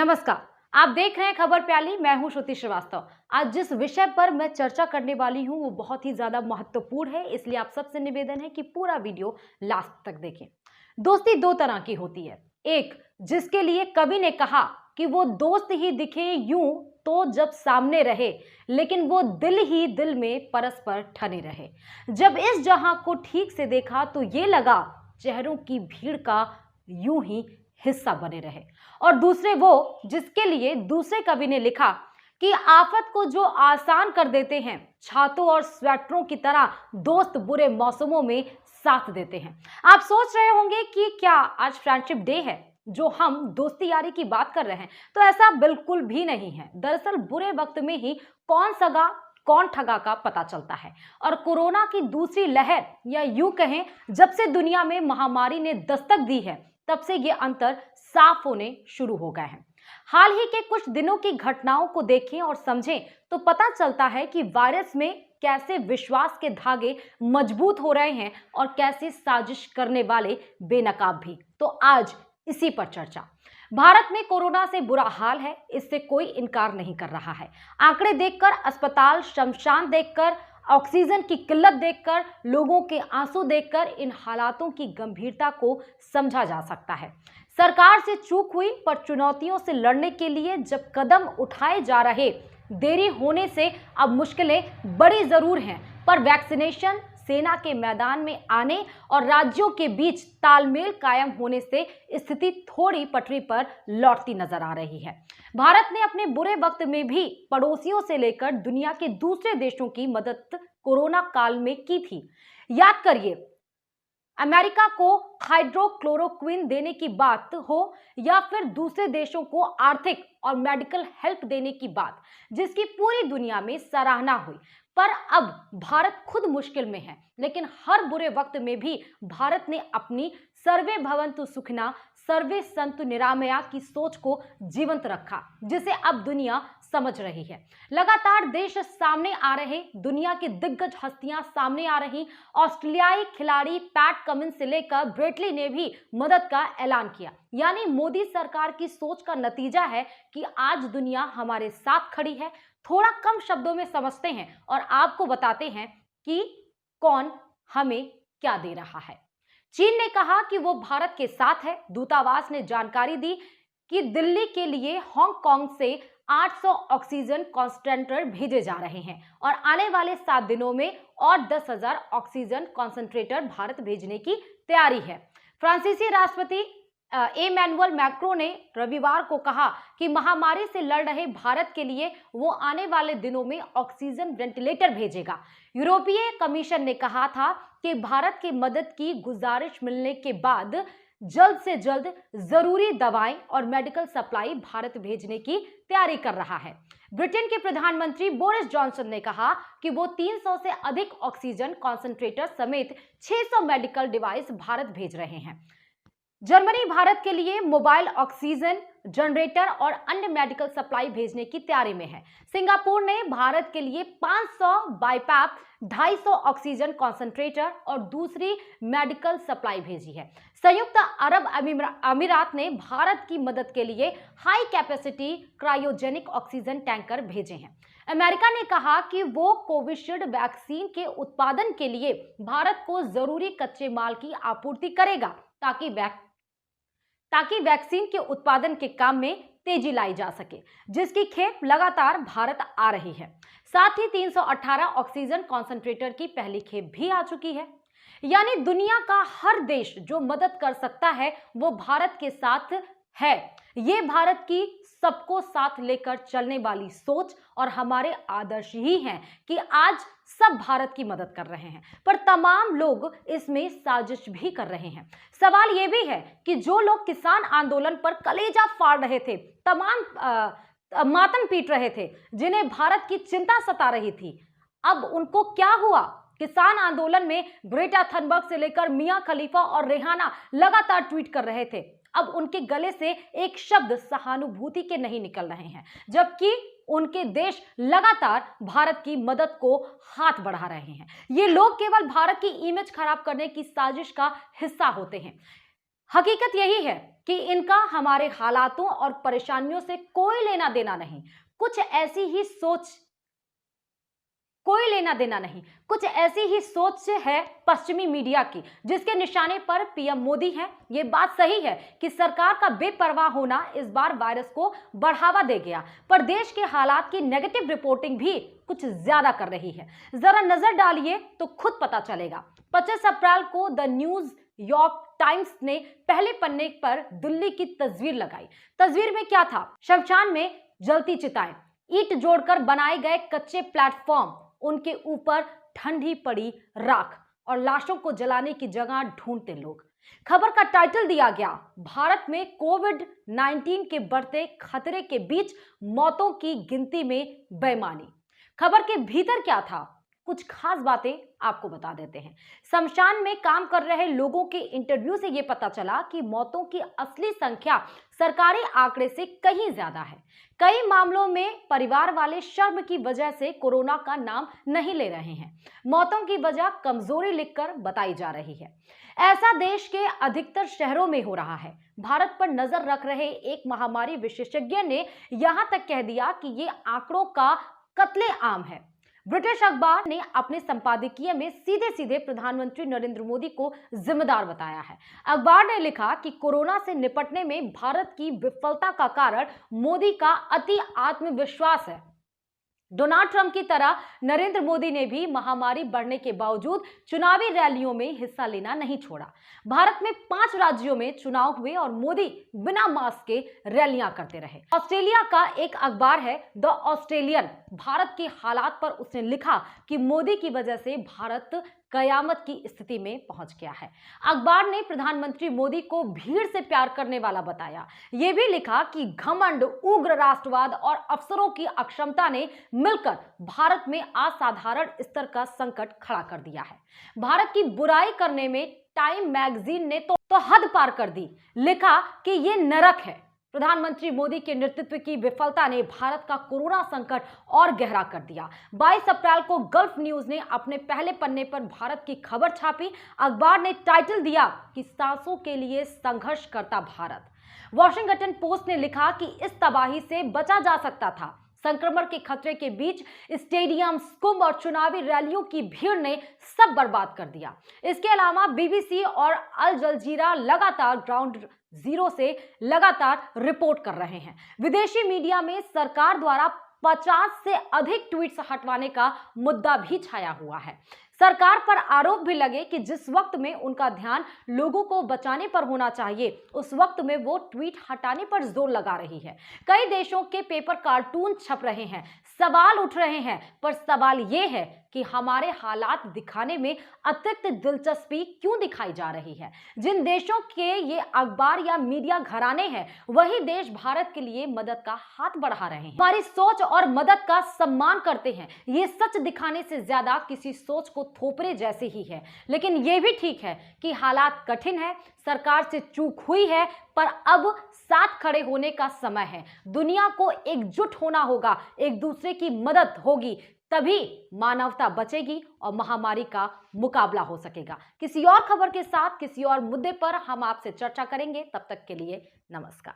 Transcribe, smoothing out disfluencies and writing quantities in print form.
नमस्कार। आप देख रहे हैं खबर प्याली। मैं हूं श्रुति श्रीवास्तव। आज जिस विषय पर मैं चर्चा करने वाली हूं वो बहुत ही ज्यादा महत्वपूर्ण है, इसलिए आप सबसे निवेदन है कि पूरा वीडियो लास्ट तक देखें। दोस्ती दो तरह की होती है। एक, जिसके लिए कवि ने कहा कि वो दोस्त ही दिखे यूं तो जब सामने रहे, लेकिन वो दिल ही दिल में परस्पर ठने रहे। जब इस जहां को ठीक से देखा तो ये लगा चेहरों की भीड़ का यूं ही हिस्सा बने रहे। और दूसरे वो, जिसके लिए दूसरे कवि ने लिखा कि आफत को जो आसान कर देते हैं, छातों और स्वेटरों की तरह दोस्त बुरे मौसमों में साथ देते हैं। आप सोच रहे होंगे कि क्या आज फ्रेंडशिप डे है जो हम दोस्ती यारी की बात कर रहे हैं, तो ऐसा बिल्कुल भी नहीं है। दरअसल बुरे वक्त में ही कौन सगा कौन ठगा का पता चलता है। और कोरोना की दूसरी लहर, या यूं कहें जब से दुनिया में महामारी ने दस्तक दी है, तब से ये अंतर साफ होने शुरू हो गए हैं। हाल ही के कुछ दिनों की घटनाओं को देखें और समझें तो पता चलता है कि वायरस में कैसे विश्वास के धागे मजबूत हो रहे हैं और कैसे साजिश करने वाले बेनकाब भी। तो आज इसी पर चर्चा। भारत में कोरोना से बुरा हाल है, इससे कोई इनकार नहीं कर रहा है। आंकड़े देखकर, अस्पताल शमशान देखकर, ऑक्सीजन की किल्लत देखकर, लोगों के आंसू देखकर इन हालातों की गंभीरता को समझा जा सकता है। सरकार से चूक हुई, पर चुनौतियों से लड़ने के लिए जब कदम उठाए जा रहे, देरी होने से अब मुश्किलें बड़ी जरूर हैं, पर वैक्सीनेशन, सेना के मैदान में आने और राज्यों के बीच तालमेल कायम होने से स्थिति थोड़ी पटरी पर लौटती नजर आ रही है। भारत ने अपने बुरे वक्त में भी पड़ोसियों से लेकर दुनिया के दूसरे देशों की मदद कोरोना काल में की थी। याद करिए, अमेरिका को हाइड्रोक्लोरोक्विन देने की बात हो या फिर दूसरे देशों को आर्थिक और मेडिकल हेल्प देने की बात, जिसकी पूरी दुनिया में सराहना हुई। पर अब भारत खुद मुश्किल में है, लेकिन हर बुरे वक्त में भी भारत ने अपनी सर्वे भवन्तु सुखिनः सर्वे सन्तु निरामया की सोच को जीवंत रखा, जिसे अब दुनिया समझ रही है। लगातार देश सामने आ रहे, दुनिया की दिग्गज हस्तियां सामने आ रही। ऑस्ट्रेलियाई खिलाड़ी पैट कमिंस से लेकर ब्रेटली ने भी मदद का ऐलान किया। यानी मोदी सरकार की सोच का नतीजा है कि आज दुनिया हमारे साथ खड़ी है। थोड़ा कम शब्दों में समझते हैं और आपको बताते हैं कि कौन हमें क्या दे रहा है। चीन ने कहा कि वो भारत के साथ है। दूतावास ने जानकारी दी कि दिल्ली के लिए हांगकांग से 800 ऑक्सीजन कॉन्सेंट्रेटर भेजे जा रहे हैं और आने वाले 7 दिनों में और 10,000 ऑक्सीजन कॉन्सेंट्रेटर भारत भेजने की तैयारी है। फ्रांसीसी राष्ट्रपति इमैनुअल मैक्रों ने रविवार को कहा कि महामारी से लड़ रहे भारत के लिए वो आने वाले दिनों में ऑक्सीजन वेंटिलेटर भेजेगा। यूरोपीय कमीशन ने कहा था कि भारत की मदद की गुजारिश मिलने के बाद जल्द से जल्द जरूरी दवाएं और मेडिकल सप्लाई भारत भेजने की तैयारी कर रहा है। ब्रिटेन के प्रधानमंत्री बोरिस जॉनसन ने कहा कि वो 300 से अधिक ऑक्सीजन कॉन्सेंट्रेटर समेत 600 मेडिकल डिवाइस भारत भेज रहे हैं। जर्मनी भारत के लिए मोबाइल ऑक्सीजन जनरेटर और अन्य मेडिकल सप्लाई भेजने की तैयारी में है। सिंगापुर ने भारत के लिए 500 बाइपैप, 250 ऑक्सीजन कॉन्सेंट्रेटर और दूसरी मेडिकल सप्लाई भेजी है। संयुक्त अरब अमीरात ने भारत की मदद के लिए high capacity cryogenic oxygen tanker भेजे हैं। अमेरिका ने कहा कि वो कोविशील्ड वैक्सीन के उत्पादन के लिए भारत को जरूरी कच्चे माल की आपूर्ति करेगा, ताकि वैक्सीन के उत्पादन के काम में तेजी लाई जा सके, जिसकी खेप लगातार भारत आ रही है। साथ ही 318 ऑक्सीजन कॉन्सेंट्रेटर की पहली खेप भी आ चुकी है। यानी दुनिया का हर देश जो मदद कर सकता है वो भारत के साथ है। ये भारत की सबको साथ लेकर चलने वाली सोच और हमारे आदर्श ही हैं कि आज सब भारत की मदद कर रहे हैं, पर तमाम लोग इसमें साजिश भी कर रहे हैं। सवाल यह भी है कि जो लोग किसान आंदोलन पर कलेजा फाड़ रहे थे, तमाम मातम पीट रहे थे, जिन्हें भारत की चिंता सता रही थी, अब उनको क्या हुआ? किसान आंदोलन में ग्रेटा थनबर्ग से लेकर मियां खलीफा और रेहाना लगातार ट्वीट कर रहे थे। अब उनके गले से एक शब्द सहानुभूति के नहीं निकल रहे हैं, जबकि उनके देश लगातार भारत की मदद को हाथ बढ़ा रहे हैं। ये लोग केवल भारत की इमेज खराब करने की साजिश का हिस्सा होते हैं। हकीकत यही है कि इनका हमारे हालातों और परेशानियों से कोई लेना देना नहीं। कुछ ऐसी ही सोच है पश्चिमी मीडिया की, जिसके निशाने पर पीएम मोदी हैं। ये बात सही है कि सरकार का बेपरवाह होना इस बार वायरस को बढ़ावा दे गया, पर देश के हालात की नेगेटिव रिपोर्टिंग भी कुछ ज्यादा कर रही है। जरा नजर डालिए तो खुद पता चलेगा। 25 अप्रैल को द न्यूज यॉर्क टाइम्स ने पहले पन्ने पर दिल्ली की तस्वीर लगाई। तस्वीर में क्या था? शमशान में जलती चिताएं, ईंट जोड़कर बनाए गए कच्चे प्लेटफॉर्म, उनके ऊपर ठंडी पड़ी राख और लाशों को जलाने की जगह ढूंढते लोग। खबर का टाइटल दिया गया, भारत में कोविड-19 के बढ़ते खतरे के बीच मौतों की गिनती में बेईमानी। खबर के भीतर क्या था? कुछ खास बातें आपको बता देते हैं। शमशान में काम कर रहे लोगों के इंटरव्यू से यह पता चला कि मौतों की असली संख्या सरकारी आंकड़े से कहीं ज्यादा है। कई मामलों में परिवार वाले शर्म की वजह से कोरोना का नाम नहीं ले रहे हैं। मौतों की वजह कमजोरी लिखकर बताई जा रही है। ऐसा देश के अधिकतर शहरों में हो रहा है। भारत पर नजर रख रहे एक महामारी विशेषज्ञ ने यहां तक कह दिया कि ये आंकड़ों का कत्लेआम है। ब्रिटिश अखबार ने अपने संपादकीय में सीधे सीधे प्रधानमंत्री नरेंद्र मोदी को जिम्मेदार बताया है। अखबार ने लिखा कि कोरोना से निपटने में भारत की विफलता का कारण मोदी का अति आत्मविश्वास है। डोनाल्ड ट्रंप की तरह नरेंद्र मोदी ने भी महामारी बढ़ने के बावजूद चुनावी रैलियों में हिस्सा लेना नहीं छोड़ा। भारत में 5 राज्यों में चुनाव हुए और मोदी बिना मास्क के रैलियां करते रहे। ऑस्ट्रेलिया का एक अखबार है द ऑस्ट्रेलियन, भारत के हालात पर उसने लिखा कि मोदी की वजह से भारत कयामत की स्थिति में पहुंच गया है। अखबार ने प्रधानमंत्री मोदी को भीड़ से प्यार करने वाला बताया। यह भी लिखा कि घमंड, उग्र राष्ट्रवाद और अफसरों की अक्षमता ने मिलकर भारत में असाधारण स्तर का संकट खड़ा कर दिया है। भारत की बुराई करने में टाइम मैगजीन ने तो हद पार कर दी। लिखा कि यह नरक है। प्रधानमंत्री मोदी के नेतृत्व की विफलता ने भारत का कोरोना संकट और गहरा कर दिया। 22 अप्रैल को गल्फ न्यूज ने अपने पहले पन्ने पर भारत की खबर छापी। अखबार ने टाइटल दिया कि सांसों के लिए संघर्ष करता भारत। वॉशिंगटन पोस्ट ने लिखा कि इस तबाही से बचा जा सकता था। संक्रमण के खतरे के बीच स्टेडियम, कुंभ और चुनावी रैलियों की भीड़ ने सब बर्बाद कर दिया। इसके अलावा बीबीसी और अल जजीरा लगातार ग्राउंड जीरो से लगातार रिपोर्ट कर रहे हैं। विदेशी मीडिया में सरकार द्वारा 50 से अधिक ट्वीट्स हटवाने का मुद्दा भी छाया हुआ है। सरकार पर आरोप भी लगे कि जिस वक्त में उनका ध्यान लोगों को बचाने पर होना चाहिए, उस वक्त में वो ट्वीट हटाने पर जोर लगा रही है। कई देशों के पेपर कार्टून छप रहे हैं, सवाल उठ रहे हैं, पर सवाल ये है कि हमारे हालात दिखाने में अतिरिक्त दिलचस्पी क्यों दिखाई जा रही है। जिन देशों के ये अखबार या मीडिया घराने हैं, वही देश भारत के लिए मदद का हाथ बढ़ा रहे हैं, हमारी सोच और मदद का सम्मान करते हैं। ये सच दिखाने से ज्यादा किसी सोच को थोपने जैसे ही है। लेकिन यह भी ठीक है कि हालात कठिन है, सरकार से चूक हुई है, पर अब साथ खड़े होने का समय है। दुनिया को एकजुट होना होगा, एक दूसरे की मदद होगी, तभी मानवता बचेगी और महामारी का मुकाबला हो सकेगा। किसी और खबर के साथ, किसी और मुद्दे पर हम आपसे चर्चा करेंगे। तब तक के लिए नमस्कार।